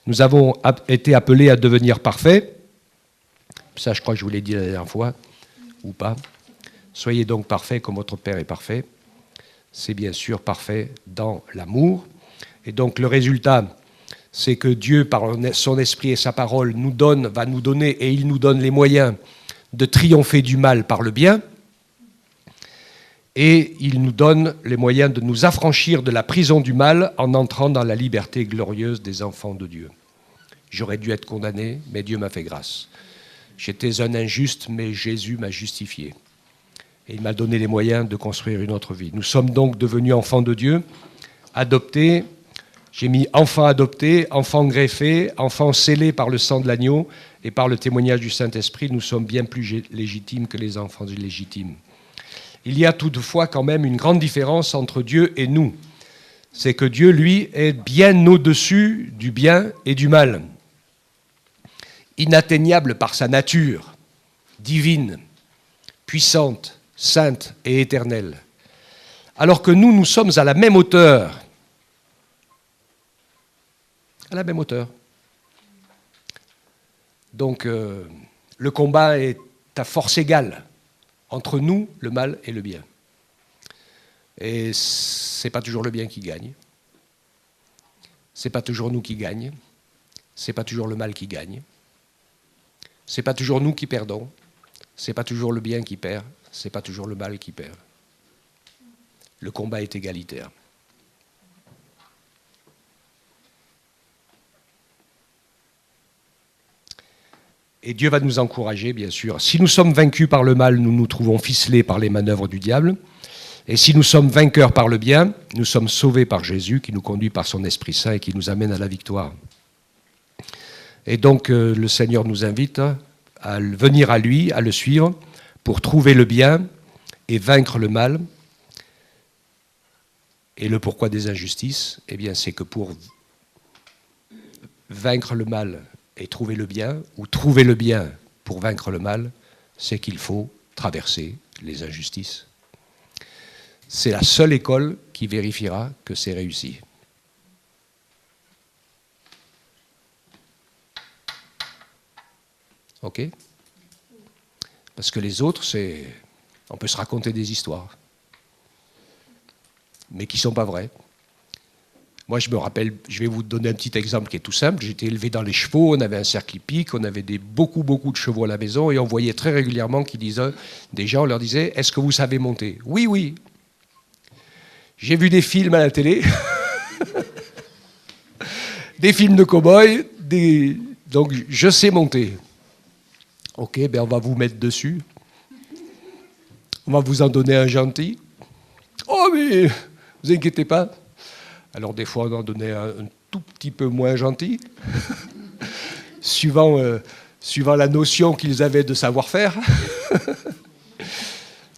Nous avons été appelés à devenir parfaits. Ça, je crois que je vous l'ai dit la dernière fois, ou pas. Soyez donc parfaits comme votre Père est parfait. C'est bien sûr parfait dans l'amour. Et donc le résultat, c'est que Dieu, par son esprit et sa parole, va nous donner, et il nous donne les moyens de triompher du mal par le bien. Et il nous donne les moyens de nous affranchir de la prison du mal en entrant dans la liberté glorieuse des enfants de Dieu. J'aurais dû être condamné, mais Dieu m'a fait grâce. J'étais un injuste, mais Jésus m'a justifié. Et il m'a donné les moyens de construire une autre vie. Nous sommes donc devenus enfants de Dieu, adoptés. J'ai mis enfants adoptés, enfants greffés, enfants scellés par le sang de l'agneau et par le témoignage du Saint-Esprit. Nous sommes bien plus légitimes que les enfants illégitimes. Il y a toutefois quand même une grande différence entre Dieu et nous. C'est que Dieu, lui, est bien au-dessus du bien et du mal. Inatteignable par sa nature, divine, puissante, sainte et éternelle. Alors que nous sommes à la même hauteur. À la même hauteur. Donc, le combat est à force égale entre nous, le mal et le bien. Et c'est pas toujours le bien qui gagne. C'est pas toujours nous qui gagnons. C'est pas toujours le mal qui gagne. C'est pas toujours nous qui perdons. C'est pas toujours le bien qui perd. C'est pas toujours le mal qui perd. Le combat est égalitaire. Et Dieu va nous encourager, bien sûr. Si nous sommes vaincus par le mal, nous nous trouvons ficelés par les manœuvres du diable. Et si nous sommes vainqueurs par le bien, nous sommes sauvés par Jésus, qui nous conduit par son Esprit Saint et qui nous amène à la victoire. Et donc, le Seigneur nous invite à venir à lui, à le suivre, pour trouver le bien et vaincre le mal. Et le pourquoi des injustices, eh bien, c'est que pour vaincre le mal et trouver le bien, ou trouver le bien pour vaincre le mal, c'est qu'il faut traverser les injustices. C'est la seule école qui vérifiera que c'est réussi. Ok ? Parce que les autres, on peut se raconter des histoires, mais qui ne sont pas vraies. Moi, je me rappelle, je vais vous donner un petit exemple qui est tout simple. J'étais élevé dans les chevaux, on avait un cercle hippique, on avait beaucoup de chevaux à la maison, et on voyait très régulièrement des gens leur disaient « Est-ce que vous savez monter ?» « Oui, oui. » J'ai vu des films à la télé, des films de cow-boys, donc je sais monter. Ok, ben on va vous mettre dessus. On va vous en donner un gentil. Oh, mais vous inquiétez pas. Alors, des fois, on en donnait un tout petit peu moins gentil, suivant la notion qu'ils avaient de savoir-faire.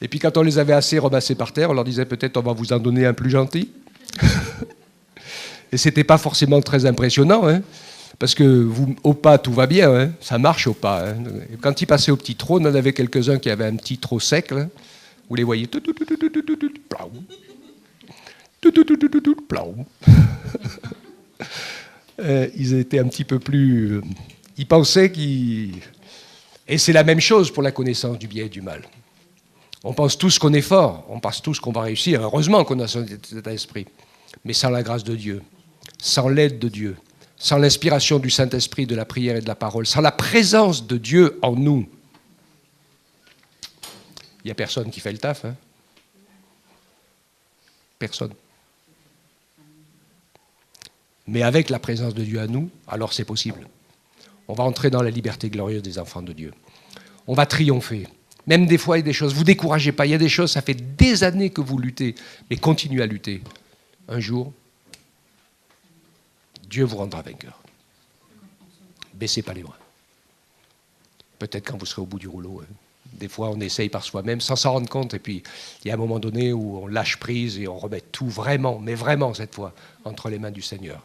Et puis, quand on les avait assez ramassés par terre, on leur disait peut-être on va vous en donner un plus gentil. Et c'était pas forcément très impressionnant, hein, parce que au pas, tout va bien, hein, ça marche au pas. Hein. Et quand ils passaient au petit trot, on en avait quelques-uns qui avaient un petit trot sec, là, vous les voyez. Ils étaient un petit peu plus... Ils pensaient qu'ils... Et c'est la même chose pour la connaissance du bien et du mal. On pense tous qu'on est fort, on pense tous qu'on va réussir. Heureusement qu'on a cet esprit. Mais sans la grâce de Dieu, sans l'aide de Dieu, sans l'inspiration du Saint-Esprit, de la prière et de la parole, sans la présence de Dieu en nous, il n'y a personne qui fait le taf. Hein. Personne. Mais avec la présence de Dieu à nous, alors c'est possible. On va entrer dans la liberté glorieuse des enfants de Dieu. On va triompher. Même des fois, il y a des choses, vous ne découragez pas, il y a des choses, ça fait des années que vous luttez, mais continuez à lutter. Un jour, Dieu vous rendra vainqueur. Baissez pas les bras. Peut-être quand vous serez au bout du rouleau. Hein. Des fois, on essaye par soi-même sans s'en rendre compte, et puis il y a un moment donné où on lâche prise et on remet tout vraiment, mais vraiment cette fois, entre les mains du Seigneur.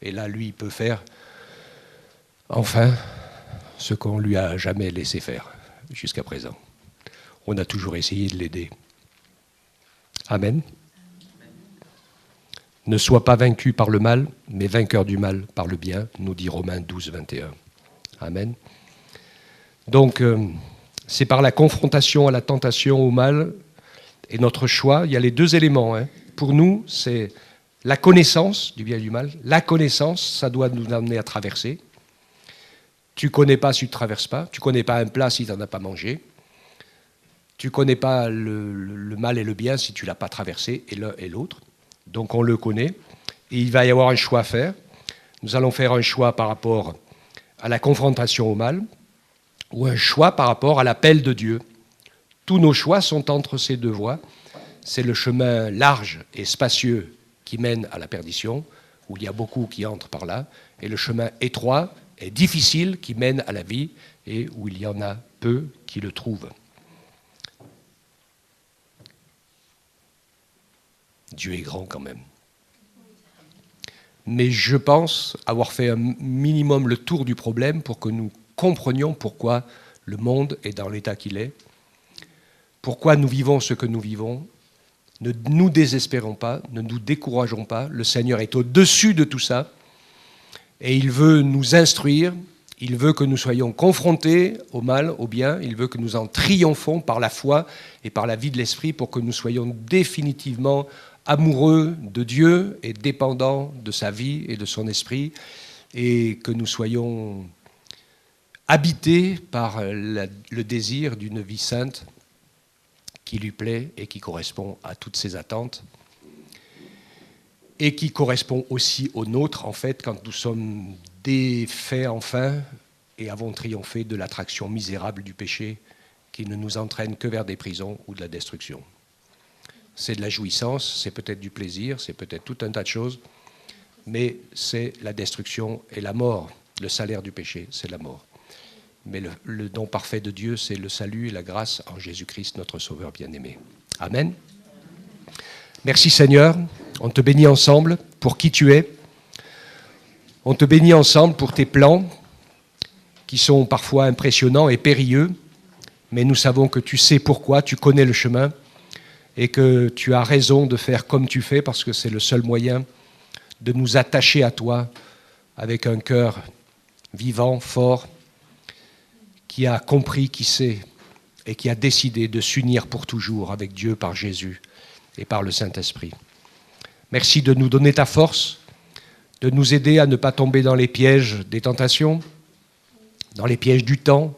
Et là, lui, il peut faire, enfin, ce qu'on lui a jamais laissé faire jusqu'à présent. On a toujours essayé de l'aider. Amen. Ne sois pas vaincu par le mal, mais vainqueur du mal par le bien, nous dit Romains 12, 21. Amen. Donc, c'est par la confrontation à la tentation, au mal, et notre choix, il y a les deux éléments. Hein. Pour nous, c'est la connaissance du bien et du mal. La connaissance, ça doit nous amener à traverser. Tu ne connais pas si tu ne traverses pas. Tu ne connais pas un plat si tu n'en as pas mangé. Tu ne connais pas le mal et le bien si tu ne l'as pas traversé, et l'un et l'autre. Donc on le connaît. Et il va y avoir un choix à faire. Nous allons faire un choix par rapport à la confrontation au mal, ou un choix par rapport à l'appel de Dieu. Tous nos choix sont entre ces deux voies. C'est le chemin large et spacieux qui mène à la perdition, où il y a beaucoup qui entrent par là, et le chemin étroit et difficile qui mène à la vie, et où il y en a peu qui le trouvent. Dieu est grand quand même. Mais je pense avoir fait un minimum le tour du problème pour que nous comprenions pourquoi le monde est dans l'état qu'il est, pourquoi nous vivons ce que nous vivons. Ne nous désespérons pas, ne nous décourageons pas. Le Seigneur est au-dessus de tout ça et il veut nous instruire, il veut que nous soyons confrontés au mal, au bien, il veut que nous en triomphons par la foi et par la vie de l'Esprit pour que nous soyons définitivement amoureux de Dieu et dépendants de sa vie et de son esprit, et que nous soyons habités par le désir d'une vie sainte qui lui plaît et qui correspond à toutes ses attentes, et qui correspond aussi aux nôtres, en fait, quand nous sommes défaits enfin et avons triomphé de l'attraction misérable du péché qui ne nous entraîne que vers des prisons ou de la destruction. C'est de la jouissance, c'est peut-être du plaisir, c'est peut-être tout un tas de choses, mais c'est la destruction et la mort. Le salaire du péché, c'est la mort. Mais le don parfait de Dieu, c'est le salut et la grâce en Jésus-Christ, notre Sauveur bien-aimé. Amen. Merci Seigneur, on te bénit ensemble pour qui tu es. On te bénit ensemble pour tes plans qui sont parfois impressionnants et périlleux, mais nous savons que tu sais pourquoi, tu connais le chemin, et que tu as raison de faire comme tu fais, parce que c'est le seul moyen de nous attacher à toi avec un cœur vivant, fort, qui a compris qui sait et qui a décidé de s'unir pour toujours avec Dieu par Jésus et par le Saint-Esprit. Merci de nous donner ta force, de nous aider à ne pas tomber dans les pièges des tentations, dans les pièges du temps,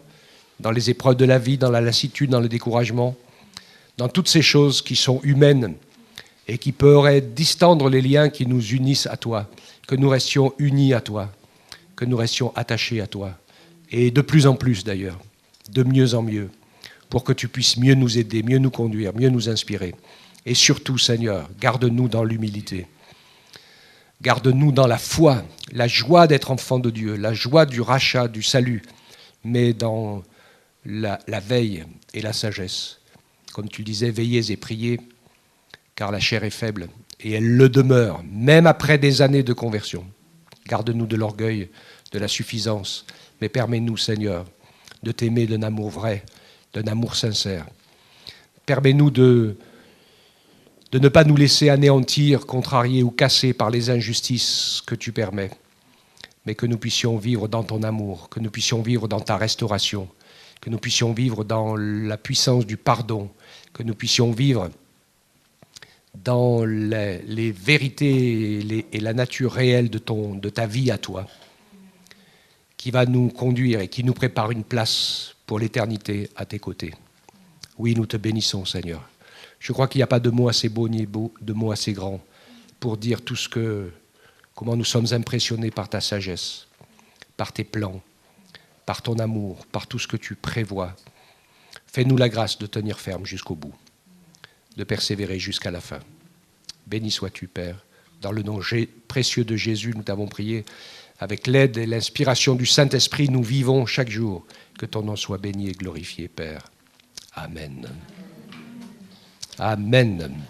dans les épreuves de la vie, dans la lassitude, dans le découragement, dans toutes ces choses qui sont humaines et qui pourraient distendre les liens qui nous unissent à toi, que nous restions unis à toi, que nous restions attachés à toi, et de plus en plus d'ailleurs, de mieux en mieux, pour que tu puisses mieux nous aider, mieux nous conduire, mieux nous inspirer. Et surtout, Seigneur, garde-nous dans l'humilité. Garde-nous dans la foi, la joie d'être enfant de Dieu, la joie du rachat, du salut, mais dans la veille et la sagesse. Comme tu le disais, veillez et priez, car la chair est faible, et elle le demeure, même après des années de conversion. Garde-nous de l'orgueil, de la suffisance, mais permets-nous, Seigneur, de t'aimer d'un amour vrai, d'un amour sincère. Permets-nous de ne pas nous laisser anéantir, contrarier ou casser par les injustices que tu permets, mais que nous puissions vivre dans ton amour, que nous puissions vivre dans ta restauration, que nous puissions vivre dans la puissance du pardon, que nous puissions vivre dans les vérités et la nature réelle de ta vie à toi, qui va nous conduire et qui nous prépare une place pour l'éternité à tes côtés. Oui, nous te bénissons, Seigneur. Je crois qu'il n'y a pas de mots assez beaux ni de mots assez grands pour dire comment nous sommes impressionnés par ta sagesse, par tes plans, par ton amour, par tout ce que tu prévois. Fais-nous la grâce de tenir ferme jusqu'au bout, de persévérer jusqu'à la fin. Béni sois-tu, Père. Dans le nom précieux de Jésus, nous t'avons prié. Avec l'aide et l'inspiration du Saint-Esprit, nous vivons chaque jour. Que ton nom soit béni et glorifié, Père. Amen. Amen.